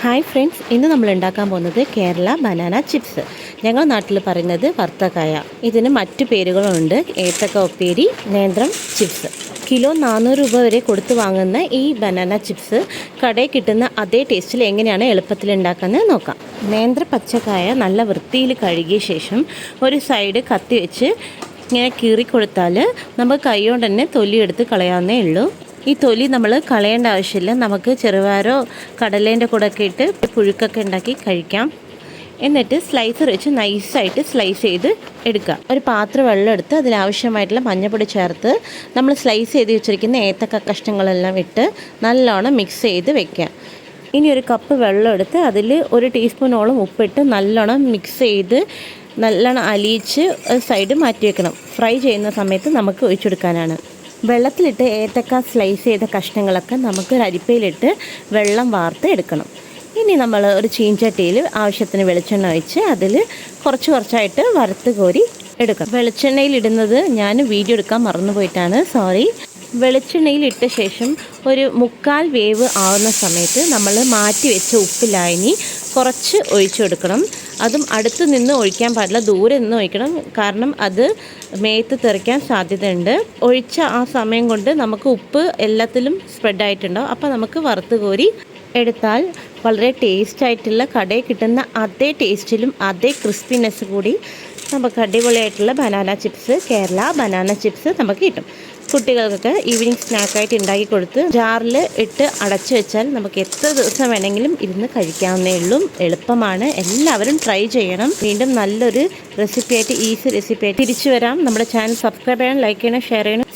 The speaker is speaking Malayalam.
ഹായ് ഫ്രണ്ട്സ്, ഇന്ന് നമ്മൾ ഉണ്ടാക്കാൻ പോകുന്നത് കേരള ബനാന ചിപ്സ്. ഞങ്ങളുടെ നാട്ടിൽ പറയുന്നത് വറുത്തക്കായ. ഇതിന് മറ്റു പേരുകളുണ്ട്: ഏത്തക്ക ഉപ്പേരി, നേന്ത്രം ചിപ്സ്. കിലോ 400 രൂപ വരെ കൊടുത്ത് വാങ്ങുന്ന ഈ ബനാന ചിപ്സ് കടയിൽ കിട്ടുന്ന അതേ ടേസ്റ്റിൽ എങ്ങനെയാണ് എളുപ്പത്തിൽ ഉണ്ടാക്കുന്നത് നോക്കാം. നേന്ത്ര പച്ചക്കായ നല്ല വൃത്തിയിൽ കഴുകിയ ശേഷം ഒരു സൈഡ് കത്തി വെച്ച് ഇങ്ങനെ കീറിക്കൊടുത്താൽ നമുക്ക് കൈ കൊണ്ട് തന്നെ തൊലിയെടുത്ത് കളയാവുന്നേ ഉള്ളൂ. ഈ തൊലി നമ്മൾ കളയേണ്ട ആവശ്യമില്ല. നമുക്ക് ചെറുപയറോ കടലേൻ്റെ കൂടെ ഒക്കെ ഇട്ട് പുഴുക്കൊക്കെ ഉണ്ടാക്കി കഴിക്കാം. എന്നിട്ട് സ്ലൈസർ വെച്ച് നൈസായിട്ട് സ്ലൈസ് ചെയ്ത് എടുക്കുക. ഒരു പാത്രം വെള്ളം എടുത്ത് അതിലാവശ്യമായിട്ടുള്ള മഞ്ഞൾപ്പൊടി ചേർത്ത് നമ്മൾ സ്ലൈസ് ചെയ്ത് വെച്ചിരിക്കുന്ന ഏത്തക്ക കഷ്ണങ്ങളെല്ലാം ഇട്ട് നല്ലോണം മിക്സ് ചെയ്ത് വെക്കുക. ഇനി ഒരു കപ്പ് വെള്ളം എടുത്ത് അതിൽ 1 ടീസ്പൂണോളം ഉപ്പിട്ട് നല്ലോണം മിക്സ് ചെയ്ത് നല്ലോണം അലിയിച്ച് സൈഡ് മാറ്റി വെക്കണം. ഫ്രൈ ചെയ്യുന്ന സമയത്ത് നമുക്ക് ഒഴിച്ചെടുക്കാനാണ്. വെള്ളത്തിലിട്ട് ഏത്തക്ക സ്ലൈസ് ചെയ്ത കഷ്ണങ്ങളൊക്കെ നമുക്ക് ഒരു അരിപ്പയിലിട്ട് വെള്ളം വാർത്ത് എടുക്കണം. ഇനി നമ്മൾ ഒരു ചീഞ്ചട്ടിയിൽ ആവശ്യത്തിന് വെളിച്ചെണ്ണ ഒഴിച്ച് അതിൽ കുറച്ചായിട്ട് വറുത്ത് കോരി എടുക്കണം. വെളിച്ചെണ്ണയിലിടുന്നത് ഞാൻ വീഡിയോ എടുക്കാൻ മറന്നുപോയിട്ടാണ്, സോറി. വെളിച്ചെണ്ണയിലിട്ട ശേഷം ഒരു 1/4 വേവ് ആവുന്ന സമയത്ത് നമ്മൾ മാറ്റി വെച്ച ഉപ്പ് ലായനി കുറച്ച് ഒഴിച്ചു കൊടുക്കണം. അതും അടുത്ത് നിന്ന് ഒഴിക്കാൻ പാടില്ല, ദൂരെ നിന്ന് ഒഴിക്കണം. കാരണം അത് മേത്ത് തെറിക്കാൻ സാധ്യതയുണ്ട്. ഒഴിച്ച ആ സമയം കൊണ്ട് നമുക്ക് ഉപ്പ് എല്ലാത്തിലും സ്പ്രെഡായിട്ടുണ്ടാവും. അപ്പോൾ നമുക്ക് വറുത്ത് കോരി എടുത്താൽ വളരെ ടേസ്റ്റായിട്ടുള്ള കടയിൽ കിട്ടുന്ന അതേ ടേസ്റ്റിലും അതേ ക്രിസ്പിനെസ് കൂടി നമുക്ക് അടിപൊളിയായിട്ടുള്ള banana chips, Kerala banana chips നമുക്ക് കിട്ടും. കുട്ടികൾക്കൊക്കെ ഈവനിങ് സ്നാക്കായിട്ട് ഉണ്ടാക്കി കൊടുത്ത് ജാറിൽ ഇട്ട് അടച്ചു വെച്ചാൽ നമുക്ക് എത്ര ദിവസം വേണമെങ്കിലും ഇരുന്ന് കഴിക്കാവുന്നേ ഉള്ളൂ. എളുപ്പമാണ്, എല്ലാവരും ട്രൈ ചെയ്യണം. വീണ്ടും നല്ലൊരു റെസിപ്പിയായിട്ട്, ഈസി റെസിപ്പിയായിട്ട് തിരിച്ചു വരാം. നമ്മുടെ ചാനൽ സബ്സ്ക്രൈബ് ചെയ്യണം, ലൈക്ക് ചെയ്യണം, ഷെയർ ചെയ്യണം.